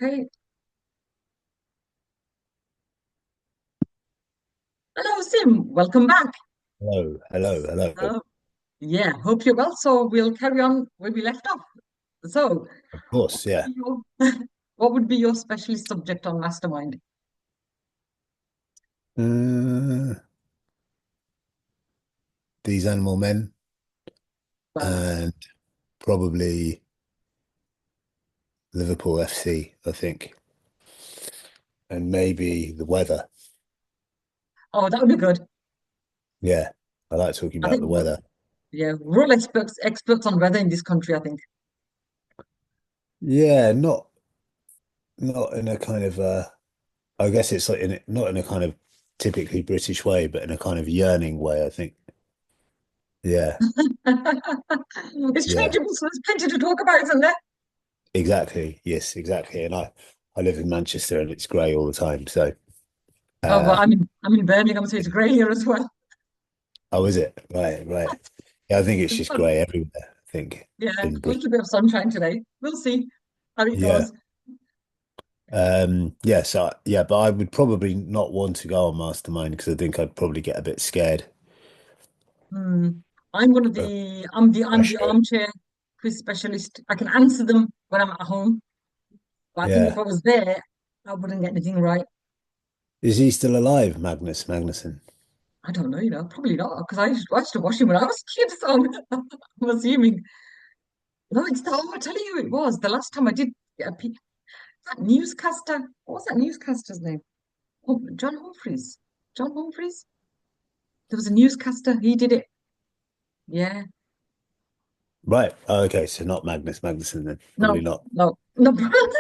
Okay. Hello, Sim. Welcome back. Hello, hello, hello. So, yeah, hope you're well. So we'll carry on where we left off. So, Of what course, would yeah. be your what would be your specialist subject on Mastermind? Uh, these animal men Well, and probably Liverpool FC, I think, and maybe the weather. oh, that would be good. Yeah, I like talking I about the think, weather. yeah, we're all experts on weather in this country, I think. Yeah, not in a kind of I guess it's like not in a kind of typically British way, but in a kind of yearning way, I think. Yeah, It's yeah, changeable, so there's plenty to talk about, isn't there? exactly. Yes, exactly. And I live in Manchester and it's grey all the time. So Oh, well, uh I'm in Birmingham, so it's grey here as well. oh, is it? Right, right. Yeah, I think it's just Well, grey everywhere, I think, yeah, in a Britain. little bit of sunshine today. We'll see how it Yeah. goes. Yeah, so yeah, but I would probably not want to go on Mastermind because I think I'd probably get a bit scared Hmm. I'm one of of I'm the pressure. armchair quiz specialist. I can answer them when I'm at home, but I think if Yeah. I was there, I wouldn't get anything right. Is he still alive, Magnus Magnuson? I don't know, probably not, because I used to watch him when I was a kid, so I'm assuming. No, I'll tell you who it was. The last time I did get that newscaster, what was that newscaster's name? Oh, John Humphreys. John Humphreys? There was a newscaster, he did it. Yeah. Right. Oh, okay, so not Magnus Magnuson then. Probably No, not. no, no.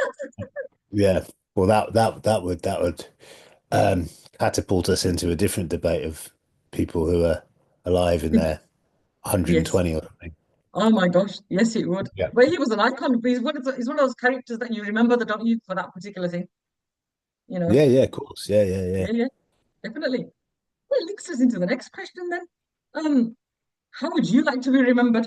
Yeah. Well, that would um catapult us into a different debate of people who are alive in their Yes. 120 or something. Oh my gosh, yes, it would. Yeah. But he was an icon. He's one of those characters that you remember, that don't you, for that particular thing, you know? Yeah, yeah, of course. Yeah, yeah, yeah. Yeah, yeah, definitely. Well, it links us into the next question then. How would you like to be remembered?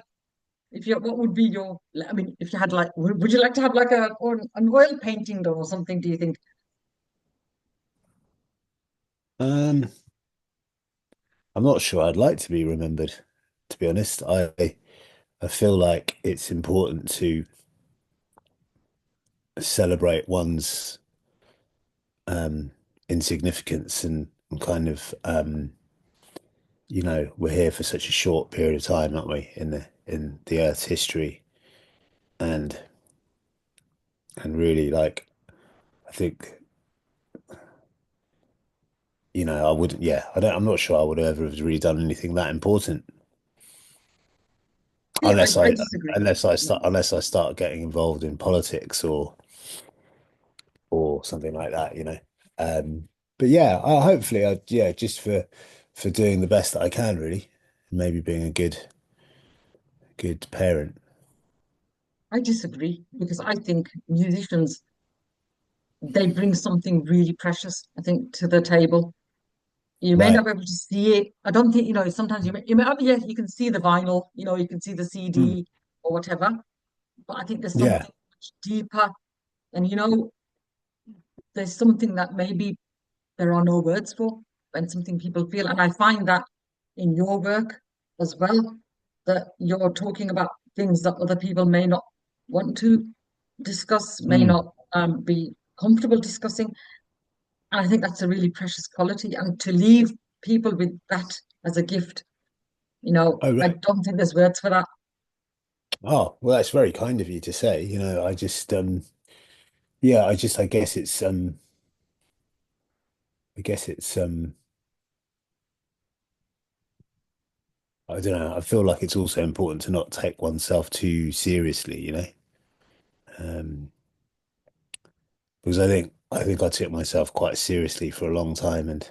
If you, what would be your? I mean, if you had like, would you like to have like or an oil painting done or something? Do you think? Um, I'm not sure I'd like to be remembered, to be honest. I feel like it's important to celebrate one's um, insignificance and kind of we're here for such a short period of time, aren't we, in the Earth's history, and really like I think I wouldn't. Yeah, I'm not sure I would ever have really done anything that important See, I disagree. unless I start getting involved in politics or something like that, you know. Um, but yeah, hopefully, yeah, just for doing the best that I can, really, maybe being a good parent. I disagree because I think musicians, they bring something really precious, I think, to the table. You may not Right. be able to see it. I don't think, sometimes oh, yeah, you can see the vinyl, you can see the Mm. CD or whatever, but I think there's Yeah. something much deeper. And, there's something that maybe there are no words for, and something people feel. And I find that in your work as well, that you're talking about things that other people may not want to discuss, may Mm. not be comfortable discussing. And I think that's a really precious quality. And to leave people with that as a gift, Oh, I right. don't think there's words for that. Oh, well, that's very kind of you to say. I just yeah, I guess it's I don't know. I feel like it's also important to not take oneself too seriously, because I think I took myself quite seriously for a long time, and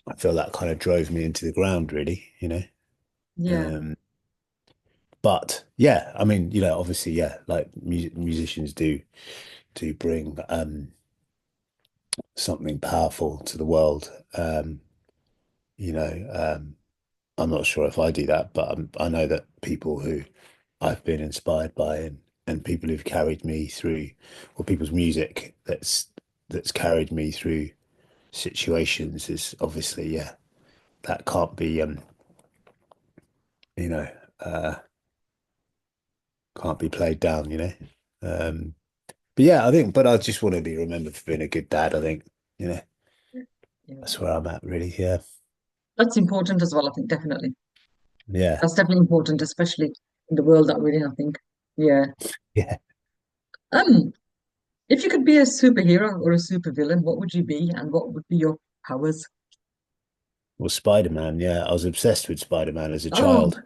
I feel that kind of drove me into the ground, really. Yeah, Um, but yeah, I mean, obviously, yeah, like musicians do bring something powerful to the world. You know, I'm not sure if I do that, but I know that people who I've been inspired by and people who've carried me through, or people's music that's carried me through situations is obviously, yeah, that can't be you know, uh can't be played down, you know. Um but yeah, I think but I just want to be remembered for being a good dad, I think, you know. Yeah. That's where I'm at really. Yeah. That's important as well, I think, definitely. Yeah. That's definitely important, especially in the world that we're in, I think. Yeah. Yeah. Um, if you could be a superhero or a supervillain, what would you be and what would be your powers? Well, Spider-Man, yeah. I was obsessed with Spider-Man as a Oh, child.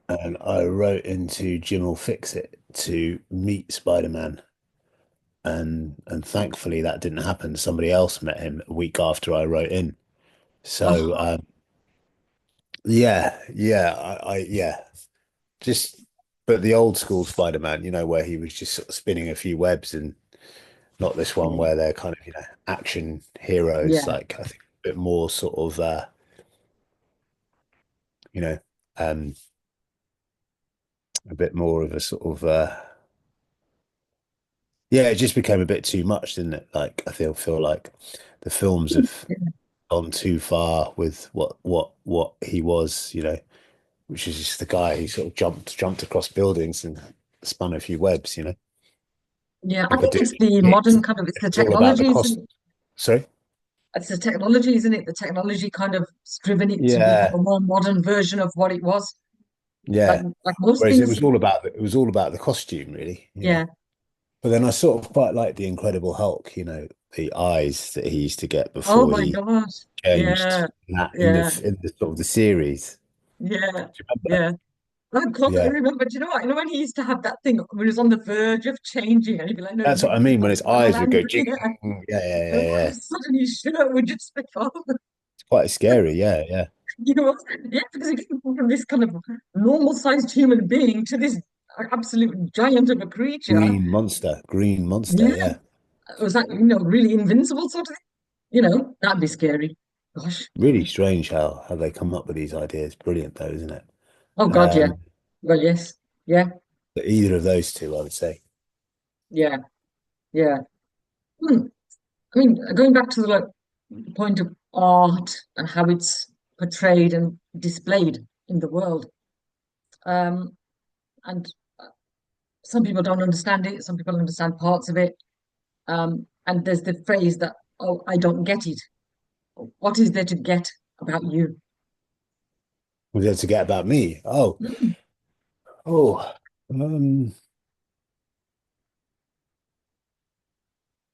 And I wrote into Jim will fix it to meet Spider-Man. And thankfully that didn't happen. Somebody else met him a week after I wrote in. So oh, yeah, yeah, yeah. Just but the old school Spider-Man, you know, where he was just sort of spinning a few webs and not this one yeah, where they're kind of, action heroes, yeah, like I think a bit more sort of you know, um a bit more of a sort of yeah, it just became a bit too much, didn't it? Like I feel like the films have gone too far with what he was, which is just the guy who sort of jumped across buildings and spun a few webs, yeah. I and could think do it's the kicks. modern It kind of, it's the was all about the technology, isn't cost. it? Sorry? It's the technology, isn't it? The technology kind of has driven it to become Yeah, a more modern version of what it was. Like yeah. like most Whereas things, it was all about the costume, really. yeah. But then I sort of quite like the Incredible Hulk, the eyes that he used to get Oh before my he gosh. changed Yeah, that yeah, in the sort of the series. yeah, Do you remember? yeah. I totally Yeah. remember. Do you know what? You know when he used to have that thing when he was on the verge of changing, and he'd be like, "No, That's what you I do mean when not." his And all eyes would go angry, jing. yeah. Yeah, yeah, And yeah, all of a yeah. sudden his shirt would just flip off. It's quite scary. Yeah, yeah. You know, yeah, because he didn't go from this kind of normal-sized human being to this absolute giant of a creature. Green monster. Yeah, Yeah. it was like really invincible sort of thing. That'd be scary. Gosh. Really strange how they come up with these ideas. Brilliant though, isn't it? Oh God, yeah. Um, Well, yes. Yeah, but either of those two, I would say. yeah, yeah. Hmm. I mean, going back to the point of art and how it's portrayed and displayed in the world. Um, and some people don't understand it, some people understand parts of it. And there's the phrase that, oh, I don't get it. What is there to get about you? Was there to get about me? Mm, Oh, um,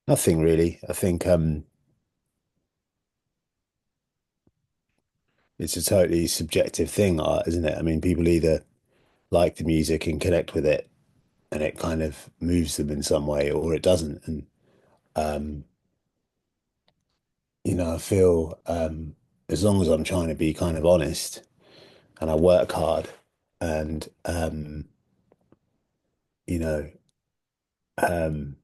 nothing really. I think it's a totally subjective thing, art, isn't it? I mean, people either like the music and connect with it, and it kind of moves them in some way, or it doesn't. And um, I feel as long as I'm trying to be kind of honest and I work hard and you know, um,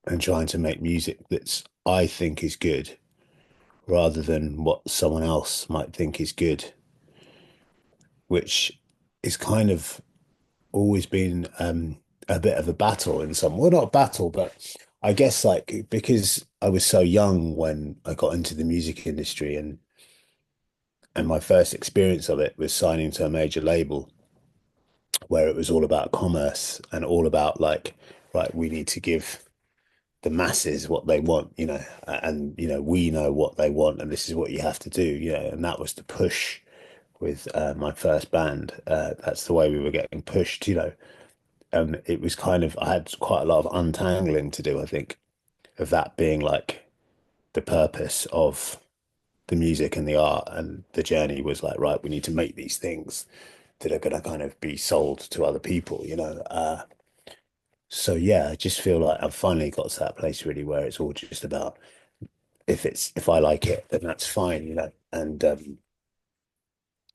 and trying to make music that's I think is good rather than what someone else might think is good, which is kind of always been a bit of a battle in some, well, not a battle, but I guess like because I was so young when I got into the music industry and my first experience of it was signing to a major label where it was all about commerce and all about like, right, we need to give the masses what they want, and we know what they want, and this is what you have to do, and that was the push with my first band. That's the way we were getting pushed, and it was kind of I had quite a lot of untangling to do, I think, of that being like the purpose of the music and the art and the journey was like, right, we need to make these things that are going to kind of be sold to other people, so yeah, I just feel like I've finally got to that place really where it's all just about if I like it, then that's fine, and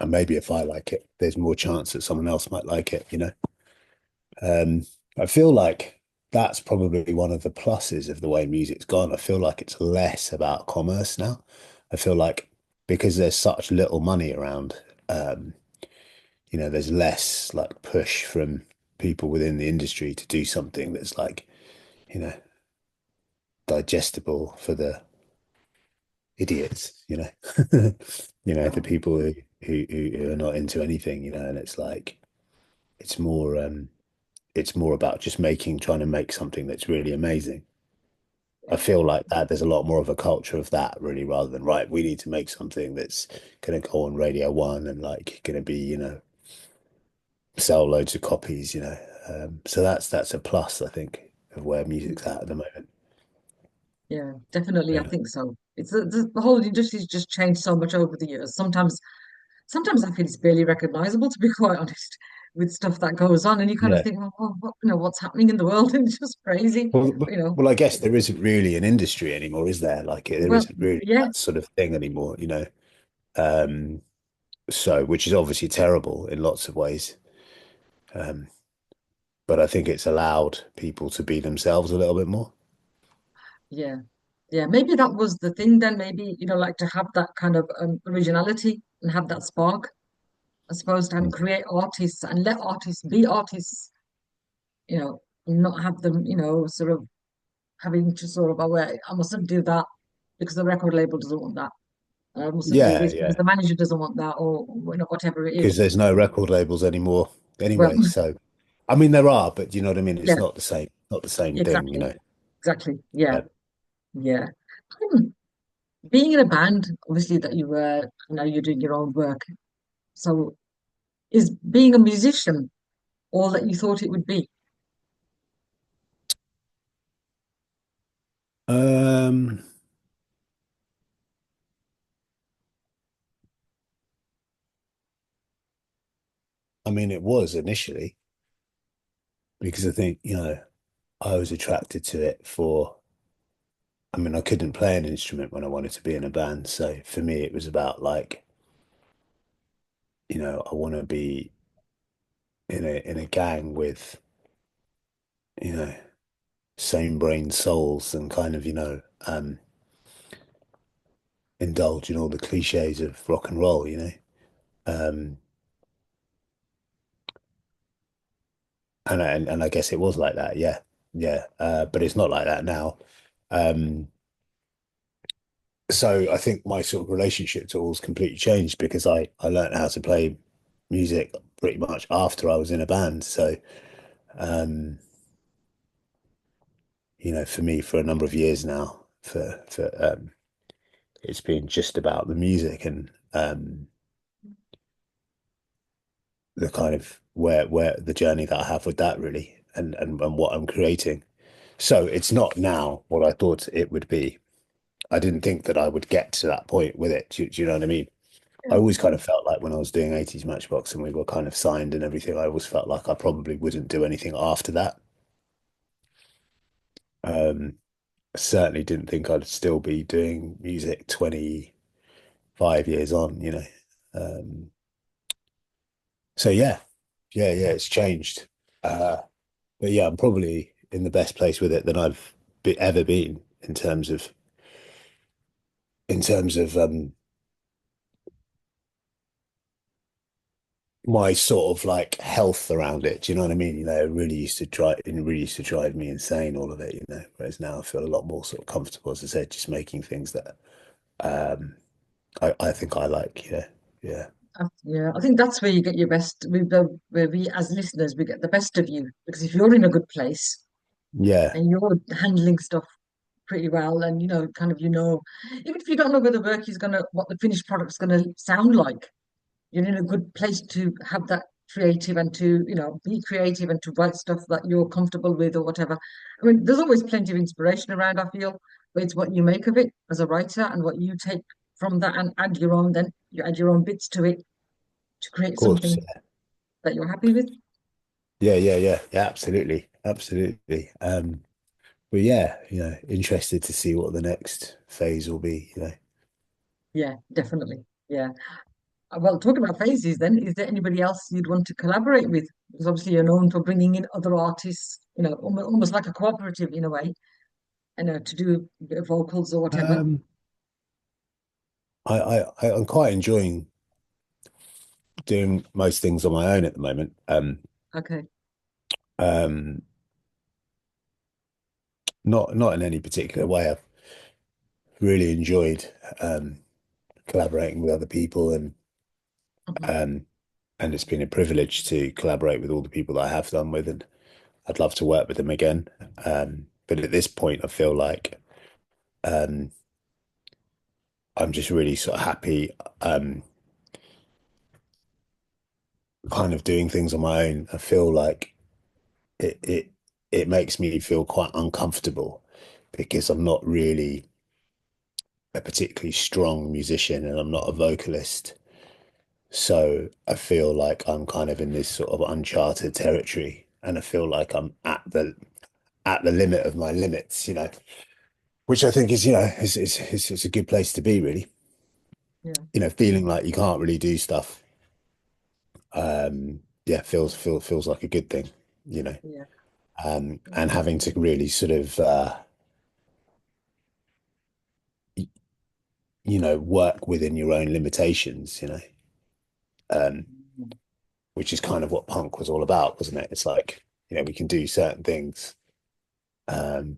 maybe if I like it, there's more chance that someone else might like it, Um, I feel like that's probably one of the pluses of the way music's gone. I feel like it's less about commerce now. I feel like because there's such little money around, there's less like push from. people within the industry to do something that's like, you know, digestible for the idiots, you know, the No. people who are not into anything, and it's like it's more it's more about just trying to make something that's really amazing. I Yeah. feel like that there's a lot more of a culture of that really, rather than right, we need to make something that's gonna go on Radio One and like gonna be, sell loads of copies, so that's a plus, I think, of where music's at the moment. Yeah, definitely. I Yeah. think so. It's the whole industry's just changed so much over the years. Sometimes I feel it's barely recognizable, to be quite honest, with stuff that goes on, and you kind of Yeah. think, well, what's happening in the world? And it's just crazy, Well, I guess there isn't really an industry anymore, is there? Like there Well, isn't really yeah, that sort of thing anymore, Um, so which is obviously terrible in lots of ways. Um, but I think it's allowed people to be themselves a little bit more. yeah, yeah. Maybe that was the thing then. Maybe like to have that kind of originality and have that spark, I suppose, and Mm. create artists and let artists be artists. And not have them, sort of having to sort of, oh, well, I mustn't do that because the record label doesn't want that. I mustn't do Yeah, this because yeah. the manager doesn't want that, or whatever it Because is. there's no record labels anymore Well, anyway. So, I mean, there are, but you know what I mean? It's yeah, not the same, not the same thing, exactly, exactly. Yeah, Yeah. yeah. Hmm. Being in a band, obviously that you were, you're doing your own work. So is being a musician all that you thought it would be? Um, I mean, it was initially because I think, I was attracted to it I mean, I couldn't play an instrument when I wanted to be in a band. So for me, it was about like, I want to be in a gang with, you know, same brain souls and kind of, indulge in all the cliches of rock and roll. Um, and I guess it was like that, yeah, yeah. But it's not like that now. Um, so I think my sort of relationship to all's completely changed because I learned how to play music pretty much after I was in a band. So um, for me, for a number of years now, for it's been just about the music and the kind of where the journey that I have with that really, and what I'm creating. So it's not now what I thought it would be. I didn't think that I would get to that point with it. Do you know what I mean? I Yeah. always kind of felt like when I was doing 80s Matchbox and we were kind of signed and everything, I always felt like I probably wouldn't do anything after that. Um, I certainly didn't think I'd still be doing music 25 years on. Um, so yeah, it's changed. But yeah, I'm probably in the best place with it than ever been in terms of my sort of like health around it. Do you know what I mean? It really used to drive me insane, all of it. Whereas now I feel a lot more sort of comfortable, as I said, just making things that um I think I like, yeah. Yeah, I think that's where you get your best. Where we as listeners we get the best of you because if you're in a good place Yeah, and you're handling stuff pretty well, and kind of even if you don't know where the work is gonna, what the finished product's gonna sound like, you're in a good place to have that creative and to be creative and to write stuff that you're comfortable with or whatever. I mean, there's always plenty of inspiration around, I feel, but it's what you make of it as a writer and what you take from that and add your own. Then you add your own bits to it to of create course. something that you're happy with. Yeah, absolutely. Absolutely. But yeah, interested to see what the next phase will be. Yeah, definitely. Yeah. Well, talking about phases, then, is there anybody else you'd want to collaborate with? Because obviously you're known for bringing in other artists, almost like a cooperative in a way, to do a bit of vocals or whatever. Um, I'm quite enjoying doing most things on my own at the moment. Okay. Um, not in any particular way. I've really enjoyed collaborating with other people, Mhm. um, and it's been a privilege to collaborate with all the people that I have done with, and I'd love to work with them again. But at this point, I feel like um, I'm just really sort of happy, um, kind of doing things on my own. I feel like it makes me feel quite uncomfortable because I'm not really a particularly strong musician and I'm not a vocalist. So I feel like I'm kind of in this sort of uncharted territory, and I feel like I'm at the limit of my limits, which I think is, is a good place to be, really. Yeah, Feeling like you can't really do stuff, yeah, feels like a good thing, you know. yeah, And having to really sort of, y- work within your own limitations, um, mm, which is kind of what punk was all about, wasn't it? It's like, we can do certain things, um,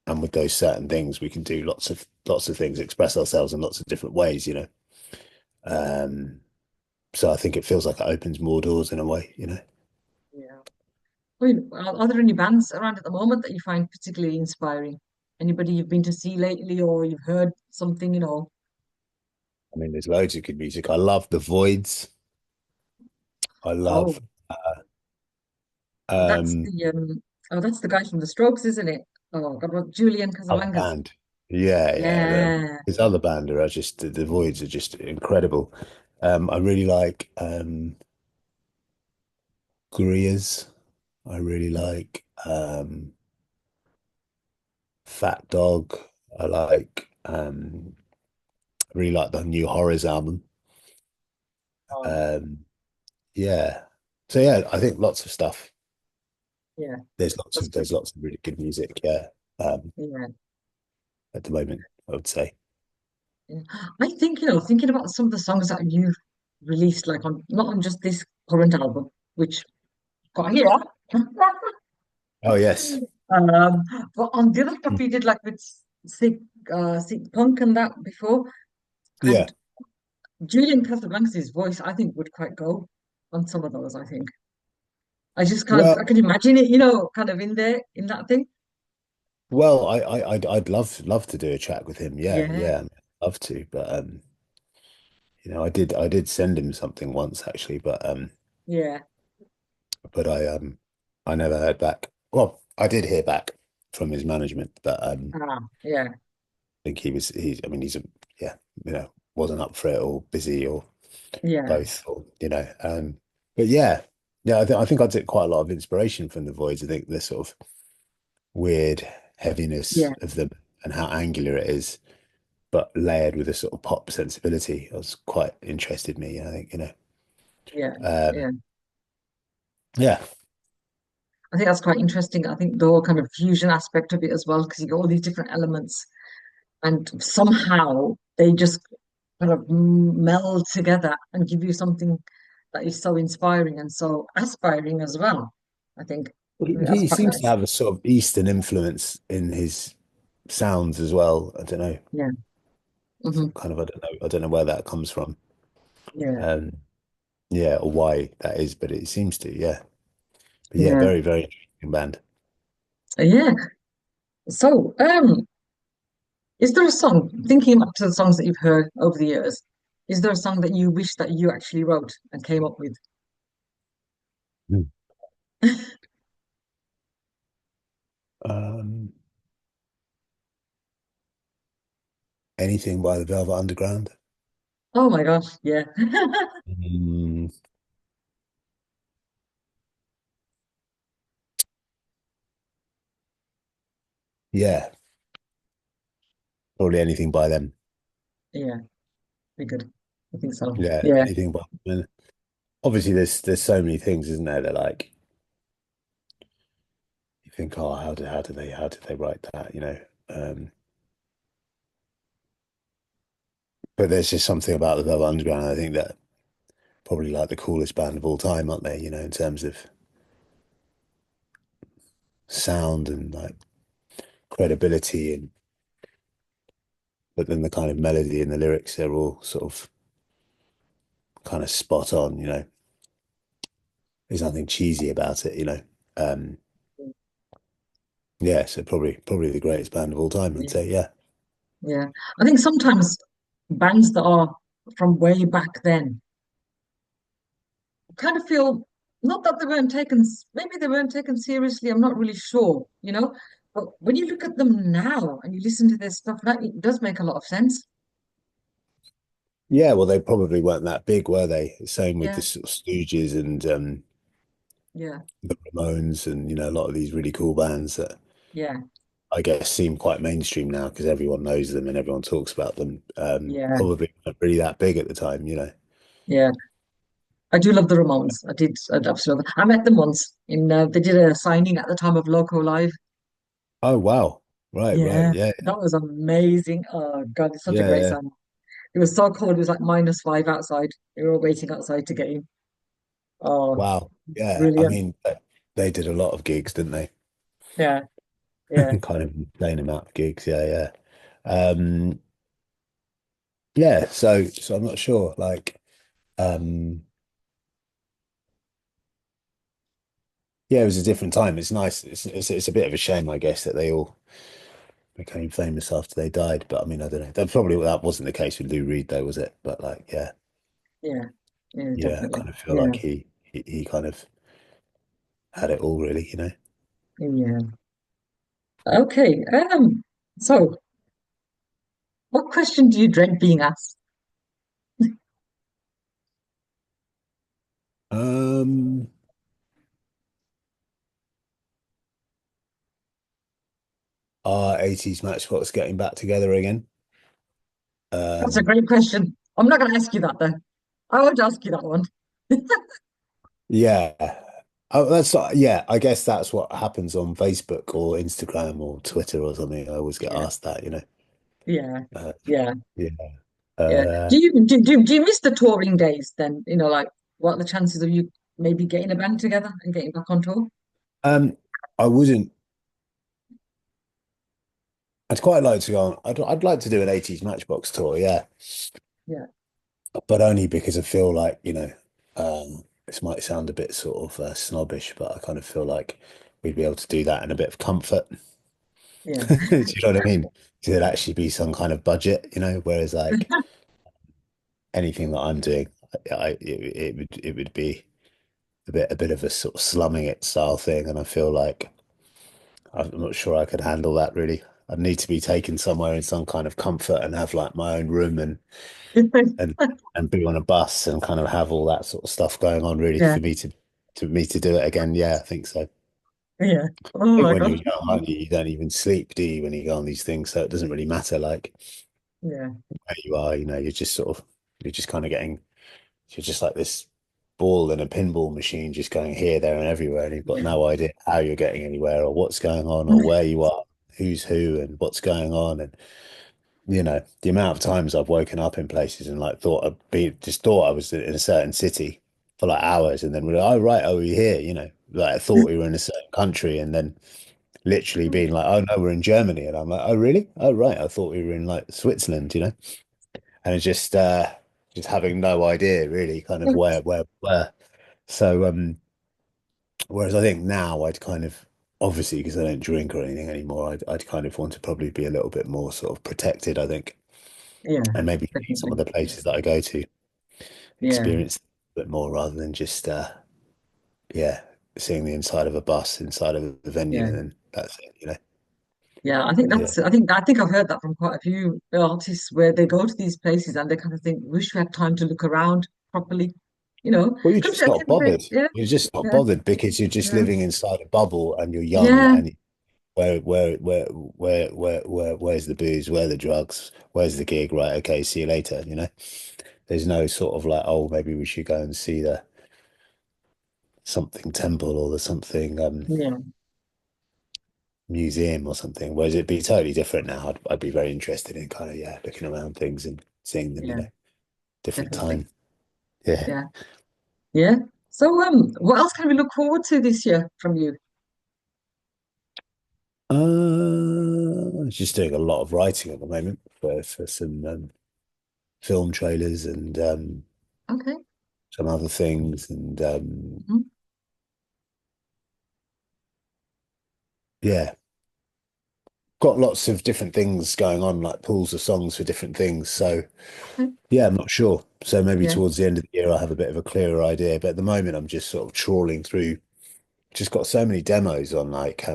and with those certain things, we can do lots of things, express ourselves in lots of different ways. Um, so I think it feels like it opens more doors in a way. yeah. I mean, are there any bands around at the moment that you find particularly inspiring? Anybody you've been to see lately, or you've heard something, I mean, there's loads of good music. I love The Voids. I Oh, love, that's um, the guy from the Strokes, isn't it? Oh, God, what, Julian other Casablancas. band. Yeah. Yeah. This other band are just the Voids are just incredible. I really like Greers. I really like Fat Dog. I like I really like the new Horrors album. Oh, Um, yeah. So yeah, I think lots of stuff. yeah, There's lots that's of good. really good music. Yeah. Yeah, At the moment, I would say. yeah. I think, thinking about some of the songs that you've released, like on not on just this current album, which got here, Oh yes. um, but on the other stuff you did, like with Sick Punk and that before, Yeah. and Julian Casablancas' voice, I think, would quite go on some of those. I think I Well, can imagine it, kind of in there in that thing. I'd love to do a track with him. Yeah, Yeah, yeah, I'd love to. But I did send him something once actually, yeah, but I never heard back. Well, I did hear back from his management, but yeah, I think I mean he's a yeah, wasn't up for it or busy or yeah, both or but yeah, I think I took quite a lot of inspiration from the Voids. I think the sort of weird heaviness yeah, of them and how angular it is, but layered with a sort of pop sensibility. I was quite interested me. I think, yeah, um, yeah. yeah, I think that's quite interesting. I think the whole kind of fusion aspect of it as well, because you got all these different elements, and somehow they just kind of meld together and give you something that is so inspiring and so aspiring as well. I think, I think that's he quite seems to nice. have a sort of Eastern influence in his sounds as well. I don't know, Yeah. Hmm. kind of, I don't know where that comes from. Yeah. Um, yeah, or why that is, but it seems to, yeah. But yeah, Yeah. very interesting band. Yeah. So, is there a song, thinking back to the songs that you've heard over the years, is there a song that you wish that you actually wrote and came up with? Mm. Um, Anything by the Velvet Underground? Oh my gosh, yeah. Mm, yeah, probably anything by them. Yeah, be good. I think so. Yeah, Yeah, anything by them. Obviously there's so many things, isn't there, that like you think, oh, how did they write that, Um, but there's just something about the Velvet Underground. I think that probably like the coolest band of all time, aren't they? In terms of sound and like credibility, and but then the kind of melody and the lyrics, they're all sort of kind of spot on, you know. There's nothing cheesy about it, you know. Um, yeah, so probably the greatest band of all time, I'd Yeah, say, yeah. yeah. I think sometimes bands that are from way back then kind of feel not that they weren't taken, maybe they weren't taken seriously. I'm not really sure, you know. But when you look at them now and you listen to their stuff, that it does make a lot of sense. Yeah, well, they probably weren't that big, were they? Same with the Yeah, sort of Stooges and yeah, the Ramones, and you know, a lot of these really cool bands that yeah, I guess seem quite mainstream now because everyone knows them and everyone talks about them. yeah, Probably not really that big at the time, you know. yeah. I do love the Ramones. I'd absolutely. I met them once in. They did a signing at the time of Loco Live. Oh wow. Right. Yeah, Yeah. that was amazing. Oh God, it's such a Yeah, great yeah. song. It was so cold. It was like -5 outside. We were waiting outside to get in. Oh, Wow. Yeah. I brilliant. mean, they did a lot of gigs, didn't they? Yeah, yeah, Kind of insane amount of gigs. Yeah, yeah. Um, yeah, so I'm not sure. Like, yeah, it was a different time. It's nice. It's a bit of a shame, I guess, that they all became famous after they died. But I mean, I don't know. That wasn't the case with Lou Reed, though, was it? But like, yeah, yeah, yeah, yeah, I definitely. kind of feel Yeah, like he kind of had it all, really, you know. yeah. Okay. So what question do you dread being asked? Um, are 80s Matchbox getting back together again? That's a Um, great question. I'm not going to ask you that though. I won't ask you that one. yeah. Oh, yeah. I guess that's what happens on Facebook or Instagram or Twitter or something. I always get Yeah, asked that, you know. yeah, Uh, yeah, yeah. yeah. Uh, Do you miss the touring days then? Like what are the chances of you maybe getting a band together and getting back on tour? um, I wouldn't. I'd quite like to go on. I'd like to do an 80s Matchbox tour, yeah, Yeah, but only because I feel like, you know, this might sound a bit sort of snobbish, but I kind of feel like we'd be able to do that in a bit of comfort. yeah, Do you know what I mean? There'd actually be some kind of budget, you know, whereas like anything that I'm doing, it would be a bit of a sort of slumming it style thing, and I feel like I'm not sure I could handle that really. I'd need to be taken somewhere in some kind of comfort and have like my own room and and be on a bus and kind of have all that sort of stuff going on really yeah, for me to do it again. Yeah, I think so. I yeah. Oh think my when God. you're young, aren't you, you don't even sleep, do you, when you go on these things? So it doesn't really matter like Yeah, where you are, you know, you're just kind of getting you're just like this ball in a pinball machine just going here, there, and everywhere, and you've got yeah, no idea how you're getting anywhere or what's going on or where you are, who's who, and what's going on. And you know, the amount of times I've woken up in places and like thought I was in a certain city for like hours, and then we're like, oh right, oh we're here, you know, like I thought we were in a certain country, and then literally being like, oh no, we're in Germany, and I'm like, oh really? Oh right, I thought we were in like Switzerland, you know, and it's just having no idea really, kind of where. So whereas I think now I'd kind of obviously because I don't drink or anything anymore, I'd kind of want to probably be a little bit more sort of protected, I think, yeah, and maybe see some of definitely. the places that I go to, Yeah, experience a bit more rather than just yeah, seeing the inside of a bus, inside of the venue, yeah. and then that's it, you know. Yeah, I think Yeah. that's I think I've heard that from quite a few artists where they go to these places and they kind of think, wish we had time to look around properly, Well, you're because just not bothered. yeah, You're just not yeah, bothered because you're just yeah, living inside a bubble and you're young yeah, and where's the booze? Where are the drugs? Where's the gig? Right, okay, see you later, you know. There's no sort of like, oh, maybe we should go and see the something temple or the something yeah, museum or something. Whereas it'd be totally different now. I'd be very interested in kind of yeah, looking around things and seeing them, you yeah, know, different definitely. time. Yeah. Yeah, yeah. So what else can we look forward to this year from you? Just doing a lot of writing at the moment for some film trailers and Okay. some other things, and Mhm. yeah, got lots of different things going on, like pools of songs for different things. So Okay. yeah, I'm not sure. So maybe Yeah. towards the end of the year, I'll have a bit of a clearer idea. But at the moment, I'm just sort of trawling through. Just got so many demos on like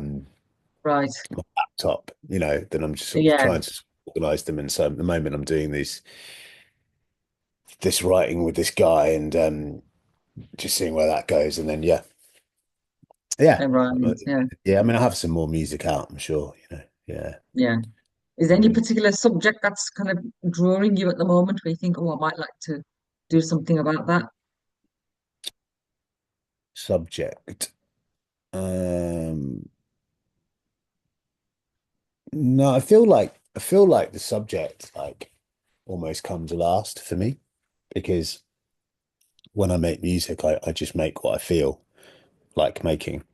Right. my laptop, that I'm just sort of Yeah. trying to organize them. And so at the moment, I'm doing this writing with this guy, and just seeing where that goes. And then yeah, Right. Yeah. yeah. I mean, I have some more music out, I'm sure. Yeah. Yeah. Is there any Mm. particular subject that's kind of drawing you at the moment where you think, oh, I might like to do something about that? Subject. Um, no, I feel like the subject like almost comes last for me because when I make music, I just make what I feel like making.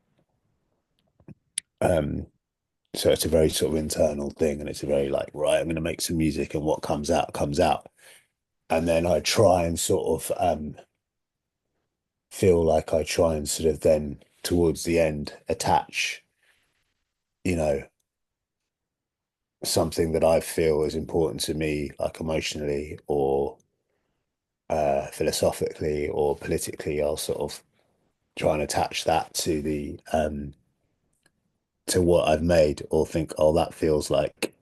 Um, so it's a very sort of internal thing, and it's a very like, right, I'm going to make some music, and what comes out comes out. And then I try and sort of feel like I try and sort of then towards the end attach, you know, something that I feel is important to me, like emotionally or philosophically or politically. I'll sort of try and attach that to what I've made, or think, oh, that feels like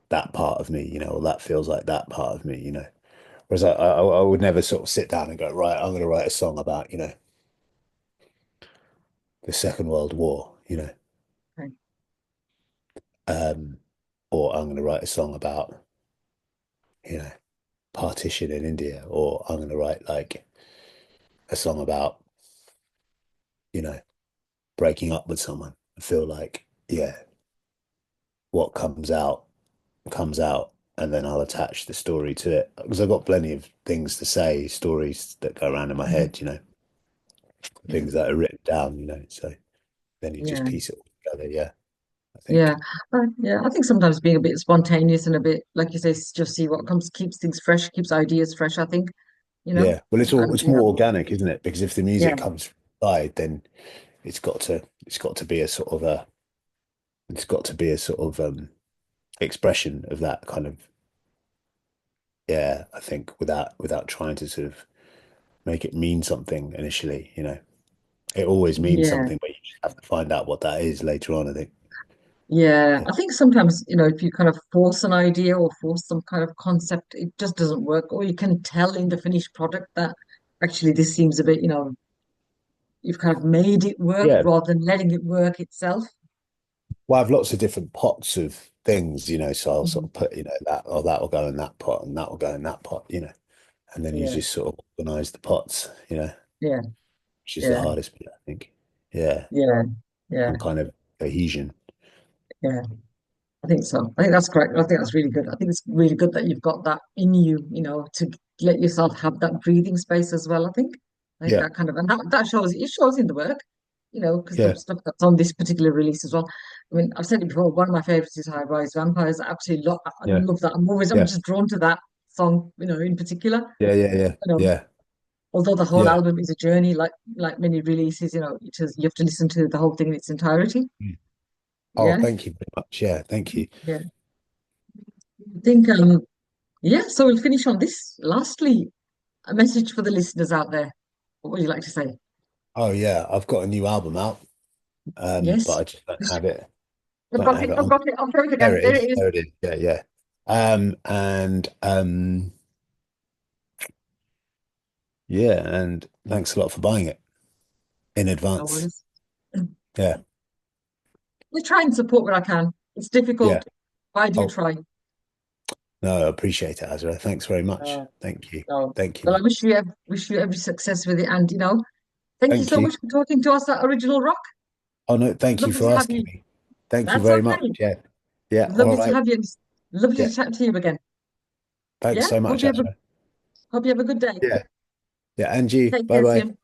that part of me, or that feels like that part of me. Whereas I would never sort of sit down and go, right, I'm going to write a song about, the Second World War. Okay. Um, or I'm going to write a song about, you know, partition in India, or I'm going to write like a song about, you know, breaking up with someone. I feel like, yeah, what comes out, and then I'll attach the story to it because I've got plenty of things to say, stories that go around in my Mhm. head, Yeah. things that are written down, so then you just Yeah. piece it all together. Yeah, I Yeah. think. Yeah. I think sometimes being a bit spontaneous and a bit, like you say, just see what comes, keeps things fresh, keeps ideas fresh, I think, you know? Yeah, well, it's Yeah. more organic, isn't it? Because if the Yeah. music comes from inside, then it's got to be a sort of a it's got to be a sort of expression of that kind of, yeah, I think, without trying to sort of make it mean something initially. It always means Yeah. something, but you just have to find out what that is later on, I think. Yeah. Yeah, I think sometimes, if you kind of force an idea or force some kind of concept, it just doesn't work. Or you can tell in the finished product that actually this seems a bit, you've kind of made it work yeah. rather than letting it work itself. Well, I have lots of different pots of things, so I'll sort Mhm. of put, that will go in that pot and that will go in that pot, and then you Yeah. just sort of organize the pots, Yeah. which is the Yeah. hardest bit, I think. Yeah, Yeah. Yeah. some kind of cohesion. Yeah. I think so. I think that's correct. I think that's really good. I think it's really good that you've got that in you, to let yourself have that breathing space as well. I think Yeah, that kind of, and that shows in the work, because the yeah, stuff that's on this particular release as well. I mean, I've said it before, one of my favorites is High Rise Vampires. I yeah, love that. I'm yeah, just drawn to that song, in particular. yeah, yeah, yeah, You know, yeah, although the whole yeah. album is a journey, like many releases, you have to listen to the whole thing in its entirety. Mm. Oh, Yeah. thank you very much. Yeah, thank you. Yeah. I think yeah, so we'll finish on this. Lastly, a message for the listeners out there. What would you like to say? Oh yeah, I've got a new album out, but Yes. I just don't have it. I've Don't got have it. it I've on. got it. I'll show it There again. it There is. it is. There it is. Yeah, yeah. And yeah, and thanks a lot for buying it in No advance. worries. Yeah, We try and support where I can. It's yeah. difficult, but I do Oh, try. no, I appreciate it, Azra. Thanks very much. Uh, Thank you. so, Thank well, you. I wish you every success with it, and thank you Thank so you. much for talking to us at Original Rock. Oh no, thank you Lovely for to have asking you. me. Thank you That's very much. okay. Yeah. Yeah. All Lovely to right. have you. Lovely Yeah. to chat to you again. Thanks Yeah. so Hope much, you have a Azra. hope you have a good day. Yeah. Yeah. And you. Take Bye care bye. soon.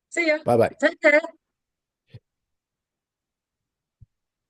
See ya. Bye bye. Take care.